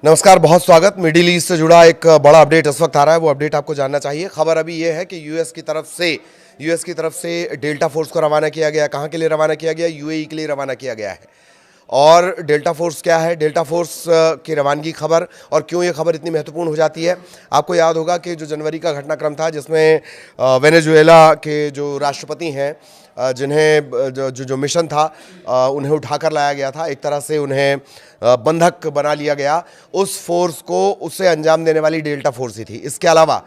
नमस्कार, बहुत स्वागत। मिडिल ईस्ट से जुड़ा एक बड़ा अपडेट इस वक्त आ रहा है, वो अपडेट आपको जानना चाहिए। खबर अभी ये है कि यूएस की तरफ से डेल्टा फोर्स को रवाना किया गया। कहाँ के लिए रवाना किया गया? यूएई के लिए रवाना किया गया है। और डेल्टा फोर्स क्या है? डेल्टा फोर्स की रवानगी खबर और क्यों ये खबर इतनी महत्वपूर्ण हो जाती है। आपको याद होगा कि जो जनवरी का घटनाक्रम था जिसमें वेनेजुएला के जो राष्ट्रपति हैं, जिन्हें जो मिशन था उन्हें उठाकर लाया गया था, एक तरह से उन्हें बंधक बना लिया गया। उस फोर्स को उससे अंजाम देने वाली डेल्टा फोर्स ही थी। इसके अलावा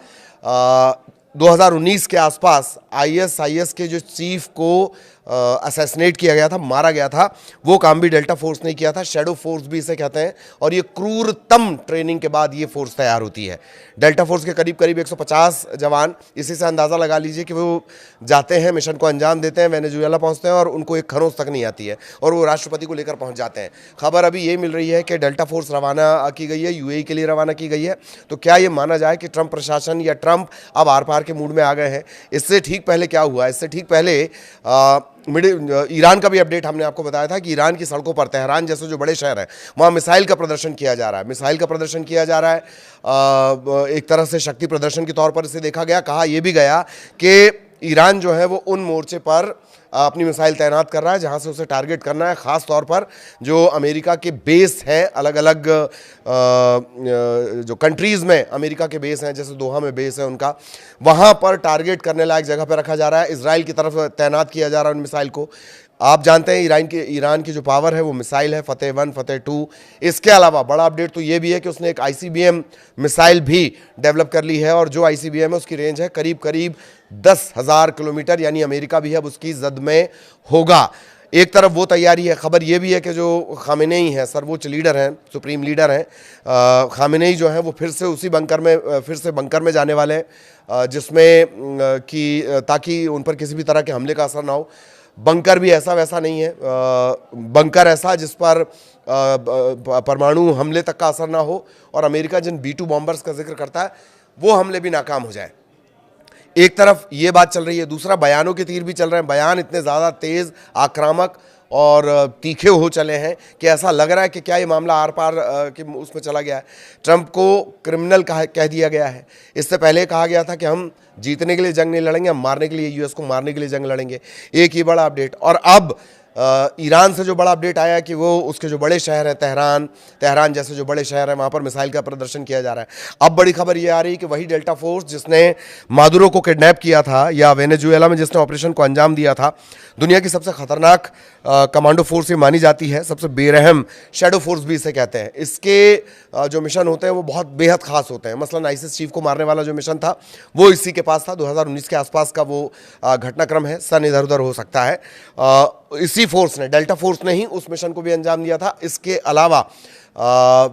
2019 के आसपास आईएस के जो चीफ को असैसिनेट किया गया था, मारा गया था, वो काम भी डेल्टा फोर्स ने किया था। शैडो फोर्स भी इसे कहते हैं। और ये क्रूरतम ट्रेनिंग के बाद ये फोर्स तैयार होती है। डेल्टा फोर्स के करीब करीब 150 जवान, इसी से अंदाज़ा लगा लीजिए कि वो जाते हैं, मिशन को अंजाम देते हैं, वेनेजुएला पहुंचते हैं और उनको एक खरोंच तक नहीं आती है और वो राष्ट्रपति को लेकर पहुंच जाते हैं। खबर अभी ये मिल रही है कि डेल्टा फोर्स रवाना की गई है, यूएई के लिए रवाना की गई है। तो क्या ये माना जाए कि ट्रंप प्रशासन या ट्रंप अब आर पार के मूड में आ गए हैं? इससे ठीक पहले क्या हुआ? इससे ठीक पहले ईरान का भी अपडेट हमने आपको बताया था कि ईरान की सड़कों पर, तेहरान जैसे जो बड़े शहर हैं, वहाँ मिसाइल का प्रदर्शन किया जा रहा है। मिसाइल का प्रदर्शन किया जा रहा है एक तरह से शक्ति प्रदर्शन के तौर पर इसे देखा गया। कहा यह भी गया कि ईरान जो है वो उन मोर्चे पर अपनी मिसाइल तैनात कर रहा है जहां से उसे टारगेट करना है, ख़ास तौर पर जो अमेरिका के बेस हैं, अलग अलग जो कंट्रीज़ में अमेरिका के बेस हैं, जैसे दोहा में बेस है उनका, वहां पर टारगेट करने लायक जगह पर रखा जा रहा है। इजराइल की तरफ तैनात किया जा रहा है उन मिसाइल को। आप जानते हैं ईरान की जो पावर है वो मिसाइल है, फतेह 1, फतेह 2। इसके अलावा बड़ा अपडेट तो ये भी है कि उसने एक आईसीबीएम मिसाइल भी डेवलप कर ली है और जो आईसीबीएम है उसकी रेंज है करीब करीब 10,000 किलोमीटर, यानी अमेरिका भी अब उसकी जद में होगा। एक तरफ वो तैयारी है। खबर ये भी है कि जो खामेनेई हैं, सर्वोच्च लीडर हैं, सुप्रीम लीडर हैं, खामेनेई जो हैं वो फिर से बंकर में जाने वाले हैं, जिसमें कि ताकि उन पर किसी भी तरह के हमले का असर ना हो। बंकर भी ऐसा वैसा नहीं है, बंकर ऐसा जिस पर परमाणु हमले तक का असर ना हो और अमेरिका जिन B-2 बॉम्बर्स का जिक्र करता है वो हमले भी नाकाम हो जाए। एक तरफ ये बात चल रही है, दूसरा बयानों के तीर भी चल रहे हैं। बयान इतने ज़्यादा तेज़, आक्रामक और तीखे हो चले हैं कि ऐसा लग रहा है कि क्या ये मामला आर पार कि उसमें चला गया है। ट्रंप को क्रिमिनल कह दिया गया है। इससे पहले कहा गया था कि हम जीतने के लिए जंग नहीं लड़ेंगे, हम मारने के लिए, यूएस को मारने के लिए जंग लड़ेंगे। एक ये बड़ा अपडेट। और अब ईरान से जो बड़ा अपडेट आया कि वो उसके जो बड़े शहर हैं, तेहरान जैसे जो बड़े शहर हैं, वहाँ पर मिसाइल का प्रदर्शन किया जा रहा है। अब बड़ी खबर ये आ रही है कि वही डेल्टा फोर्स जिसने मादुरो को किडनैप किया था या वेनेजुएला में जिसने ऑपरेशन को अंजाम दिया था, दुनिया की सबसे खतरनाक कमांडो फोर्स ये मानी जाती है, सबसे बेरहम शैडो फोर्स भी इसे कहते हैं। इसके जो मिशन होते हैं वो बहुत बेहद खास होते हैं। मसलन आईसिस चीफ को मारने वाला जो मिशन था वो इसी के पास था। 2019 के आसपास का वो घटनाक्रम है, सन इधर उधर हो सकता है। इसी फोर्स ने, डेल्टा फोर्स ने ही उस मिशन को भी अंजाम दिया था। इसके अलावा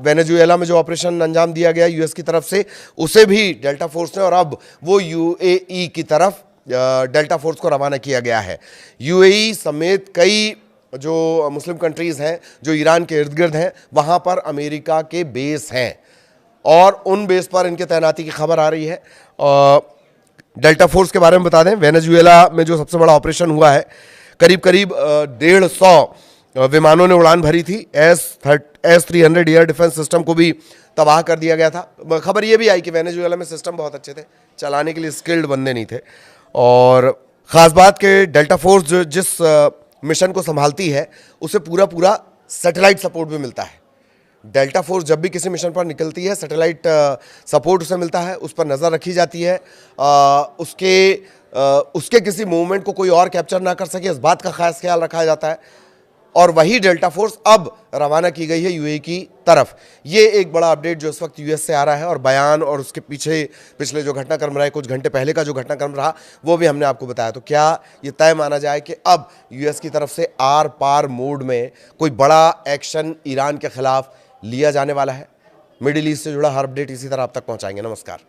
वेनेजुएला में जो ऑपरेशन अंजाम दिया गया यूएस की तरफ से, उसे भी डेल्टा फोर्स ने, और अब वो यूएई की तरफ डेल्टा फोर्स को रवाना किया गया है। यूएई समेत कई जो मुस्लिम कंट्रीज़ हैं जो ईरान के इर्द गिर्द हैं, वहाँ पर अमेरिका के बेस हैं और उन बेस पर इनके तैनाती की खबर आ रही है। डेल्टा फोर्स के बारे में बता दें, वेनेजुएला में जो सबसे बड़ा ऑपरेशन हुआ है, करीब करीब 150 विमानों ने उड़ान भरी थी। S-300 एयर डिफेंस सिस्टम को भी तबाह कर दिया गया था। खबर ये भी आई कि वेनेजुएला में सिस्टम बहुत अच्छे थे, चलाने के लिए स्किल्ड बंदे नहीं थे। और ख़ास बात कि डेल्टा फोर्स जो जिस मिशन को संभालती है उसे पूरा सैटेलाइट सपोर्ट भी मिलता है। डेल्टा फोर्स जब भी किसी मिशन पर निकलती है, सैटेलाइट सपोर्ट उसे मिलता है, उस पर नज़र रखी जाती है, उसके किसी मूवमेंट को कोई और कैप्चर ना कर सके, इस बात का खास ख्याल रखा जाता है। और वही डेल्टा फोर्स अब रवाना की गई है यूएई की तरफ। ये एक बड़ा अपडेट जो इस वक्त यूएस से आ रहा है, और बयान और उसके पिछले जो घटनाक्रम रहा है, कुछ घंटे पहले का जो घटनाक्रम रहा, वो भी हमने आपको बताया। तो क्या ये तय माना जाए कि अब यूएस की तरफ से आर पार मोड में कोई बड़ा एक्शन ईरान के खिलाफ लिया जाने वाला है? मिडिल ईस्ट से जुड़ा हर अपडेट इसी तरह आप तक पहुँचाएंगे। नमस्कार।